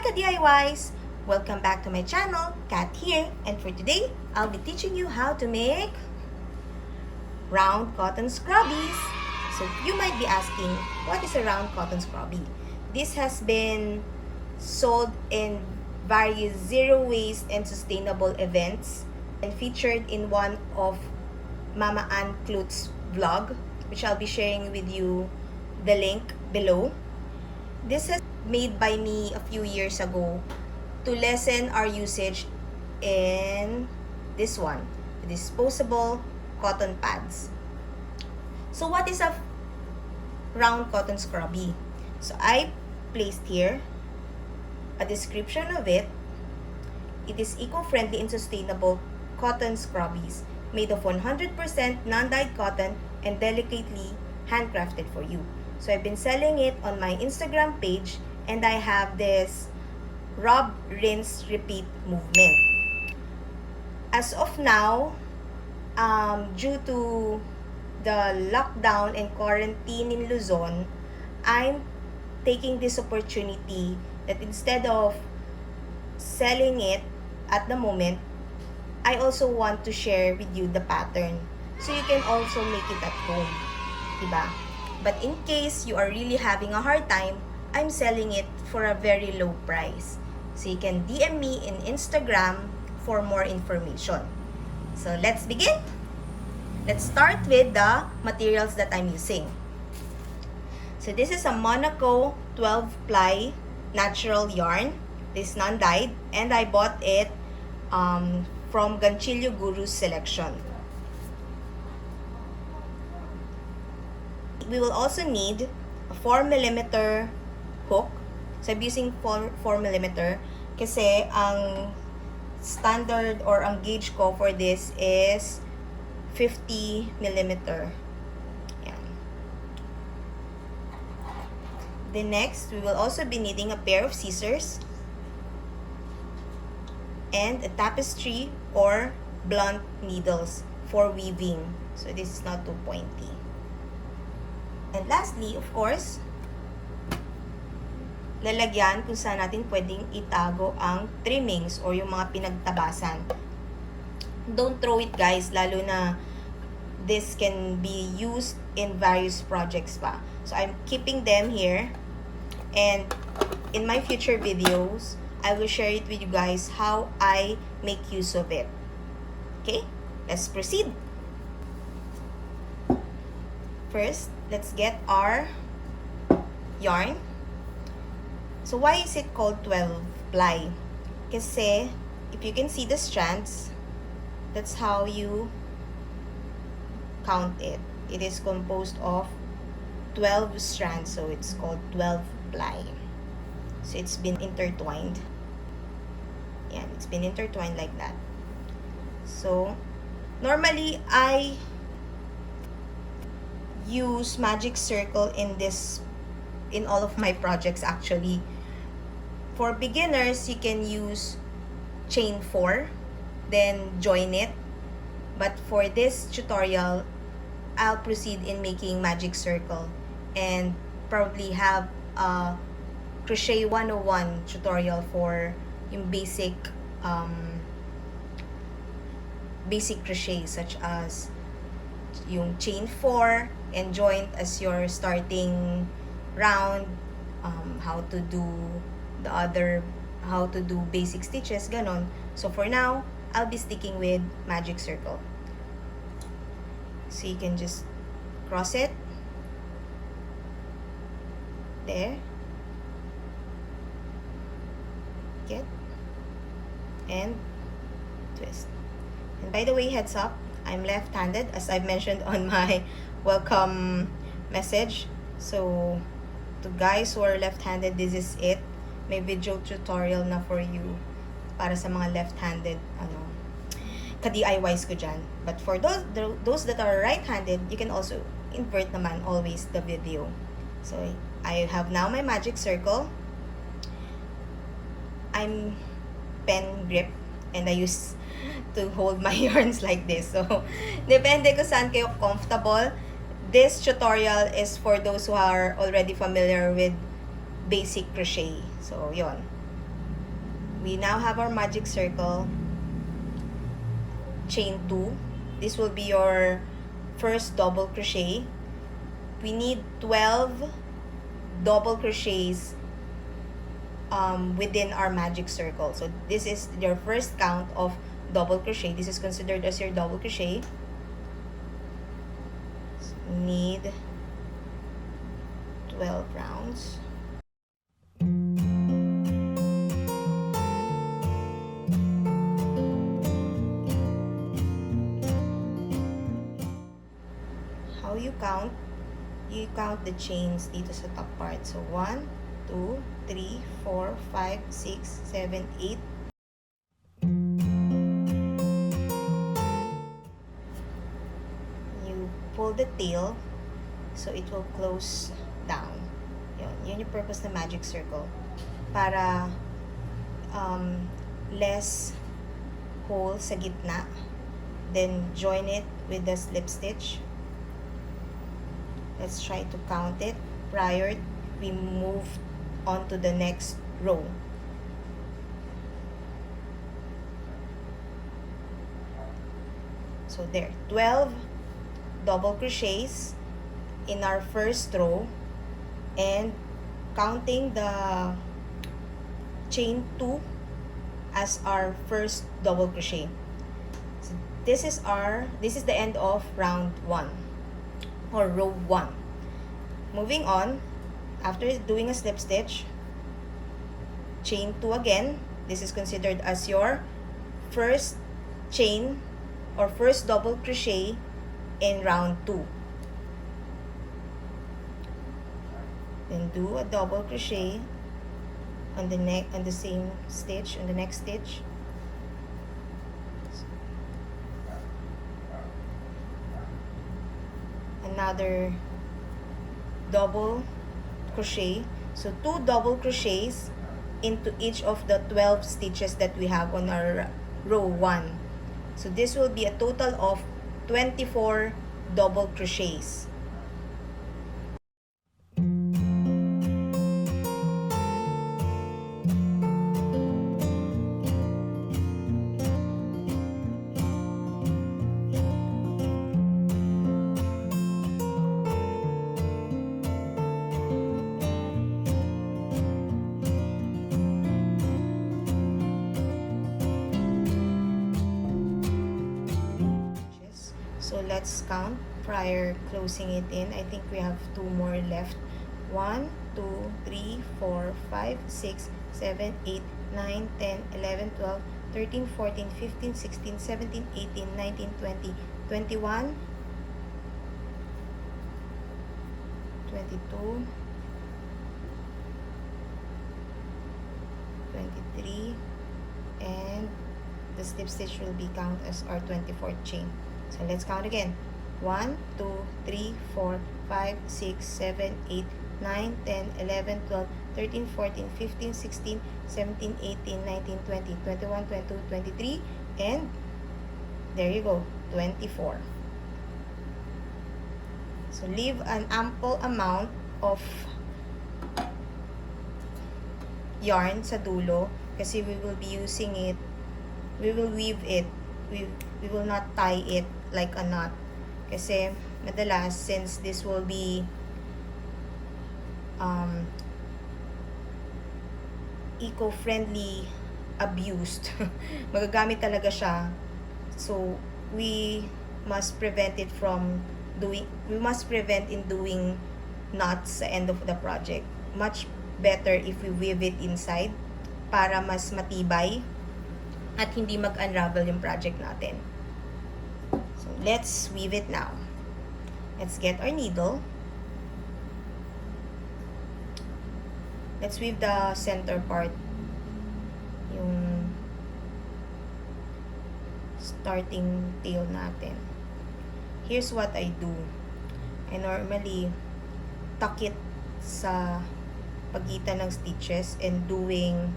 ka-DIYs! Welcome back to my channel, Kat here, and for today, I'll be teaching you how to make round cotton scrubbies. So you might be asking, what is a round cotton scrubby? This has been sold in various zero waste and sustainable events and featured in one of Mama Ann Klut's vlog, which I'll be sharing with you the link below. This is made by me a few years ago to lessen our usage in this one, the disposable cotton pads. So what is a round cotton scrubby? So I placed here a description of it. It is eco-friendly and sustainable cotton scrubbies made of 100% non-dyed cotton and delicately handcrafted for you. So I've been selling it on my Instagram page, and I have this rub, rinse, repeat movement. As of now, due to the lockdown and quarantine in Luzon, I'm taking this opportunity that instead of selling it at the moment, I also want to share with you the pattern so you can also make it at home, diba? But in case you are really having a hard time, I'm selling it for a very low price. So you can DM me in Instagram for more information. So let's begin. Let's start with the materials that I'm using. So this is a Monaco 12-ply natural yarn. This is non-dyed, and I bought it from Ganchillo Guru's selection. We will also need a 4mm hook. So I'm using 4mm kasi ang standard or ang gauge ko for this is 50mm. Yan. Then next, we will also be needing a pair of scissors and a tapestry or blunt needles for weaving. So this is not too pointy. And lastly, of course, lalagyan kung saan natin pwedeng itago ang trimmings or yung mga pinagtabasan. Don't throw it, guys, lalo na this can be used in various projects pa. So I'm keeping them here, and in my future videos, I will share it with you guys how I make use of it. Okay, let's proceed. First, let's get our yarn. So why is it called 12-ply? Kasi if you can see the strands, that's how you count it. It is composed of 12 strands, so it's called 12-ply. So it's been intertwined. Yeah, it's been intertwined like that. So normally I use magic circle in all of my projects actually. For beginners, you can use chain 4, then join it. But for this tutorial, I'll proceed in making magic circle and probably have a crochet 101 tutorial for yung basic crochet, such as yung chain 4 and joint as your starting round, how to do basic stitches, ganon. So for now, I'll be sticking with magic circle. So you can just cross it there, get, and twist. And by the way, heads up, I'm left-handed, as I've mentioned on my welcome message. So to guys who are left-handed, this is it. May video tutorial na for you para sa mga left-handed ka-DIYs ko dyan. But for those that are right-handed, you can also invert naman always the video. So I have now my magic circle. I'm pen grip, and I use to hold my yarns like this. So depende kung saan kayo comfortable. This tutorial is for those who are already familiar with basic crochet. So, yon. we now have our magic circle. Chain 2. This will be your first double crochet. We need 12 double crochets within our magic circle. So this is your first count of double crochet. This is considered as your double crochet. So need 12 rounds. How you count? You count the chains dito sa top part. So 1, 2, 3, 4, 5, 6, 7, 8. You pull the tail so it will close down. Yun yung purpose ng magic circle. Para less hole sa gitna. Then join it with the slip stitch. Let's try to count it prior we move on to the next row. So there, 12 double crochets in our first row, and counting the chain 2 as our first double crochet. So this is the end of round 1 or row 1. Moving on, after doing a slip stitch, chain 2 again. This is considered as your first chain or first double crochet in round 2. Then do a double crochet on the same stitch, on the next stitch. Another double crochet. So 2 double crochets into each of the 12 stitches that we have on our row 1. So this will be a total of 24 double crochets. So let's count prior closing it in. I think we have 2 more left. 1, 2, 3, 4, 5, 6, 7, 8, 9, 10, 11, 12, 13, 14, 15, 16, 17, 18, 19, 20, 21, 22, 23, and the slip stitch will be counted as our 24th chain. So let's count again. 1, 2, 3, 4, 5, 6, 7, 8, 9, 10, 11, 12, 13, 14, 15, 16, 17, 18, 19, 20, 21, 22, 23, and there you go, 24. So leave an ample amount of yarn sa dulo kasi we will be using it, we will weave it, we will not tie it like a knot. Kasi madalas, since this will be eco-friendly abused, magagamit talaga siya. So we must prevent it from doing, we must prevent in doing knots sa end of the project. Much better if we weave it inside para mas matibay at hindi mag-unravel yung project natin. So let's weave it now. Let's get our needle. Let's weave the center part, yung starting tail natin. Here's what I do. I normally tuck it sa pagitan ng stitches and doing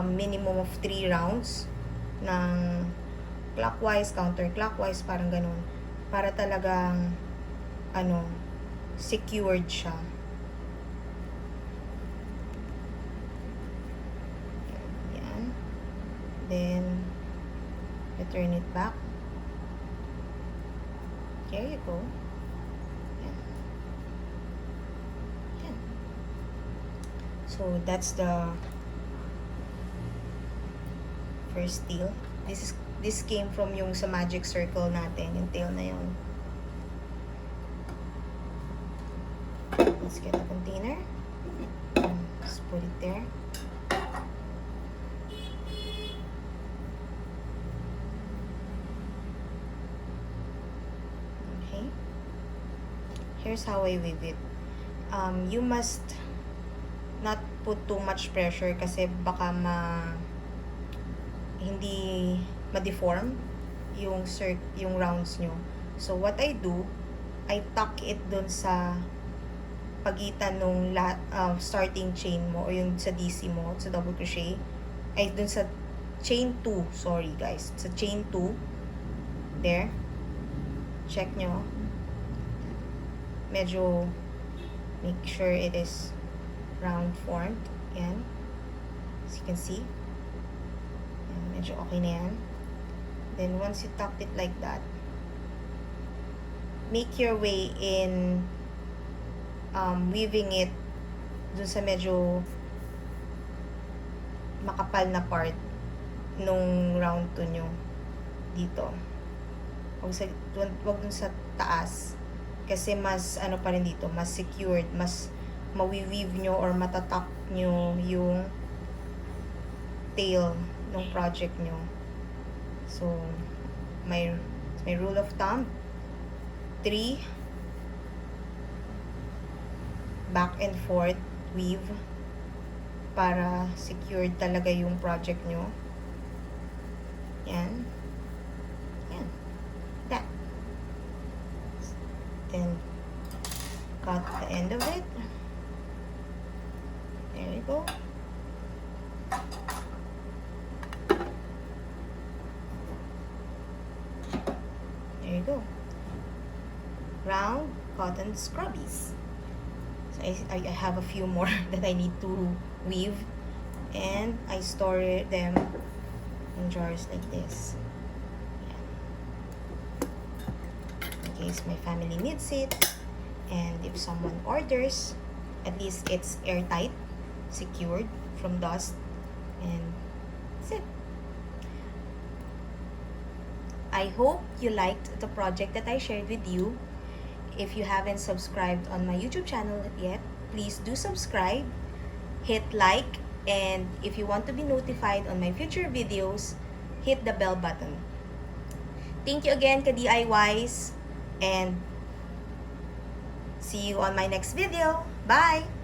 minimum of 3 rounds ng clockwise, counterclockwise, parang ganun. Para talagang secured siya. Then, return it back. There you go. Yan. Yan. So, that's the first tail. This came from yung sa magic circle natin, yung tail na yun. Let's get a container. Just put it there. Okay. Here's how I weave it. You must not put too much pressure kasi baka hindi ma-deform yung rounds nyo. So, what I do, I tuck it dun sa pagitan nung starting chain mo o yung sa DC mo, sa double crochet, ay dun sa chain 2, sorry guys, sa chain 2, there, check nyo, medyo make sure it is round formed, yan, as you can see, yan, medyo okay na yan. Then once you tuck it like that, make your way in weaving it dun sa medyo makapal na part nung round 2 nyo dito. Wag dun sa taas kasi mas ano pa rin dito, mas secured, mas mawi-weave nyo or matatak nyo yung tail ng project nyo. So my rule of thumb, 3 back and forth weave para secured talaga yung project nyo. Yan. Yan. That. Then, cut the end of it. There you go. There you go. Round cotton scrubbies. I have a few more that I need to weave, and I store them in jars like this. Yeah. In case my family needs it, and if someone orders, at least it's airtight, secured from dust, and that's it. I hope you liked the project that I shared with you. If you haven't subscribed on my YouTube channel yet, please do subscribe, hit like, and if you want to be notified on my future videos, hit the bell button. Thank you again, ka-DIYs, and see you on my next video. Bye!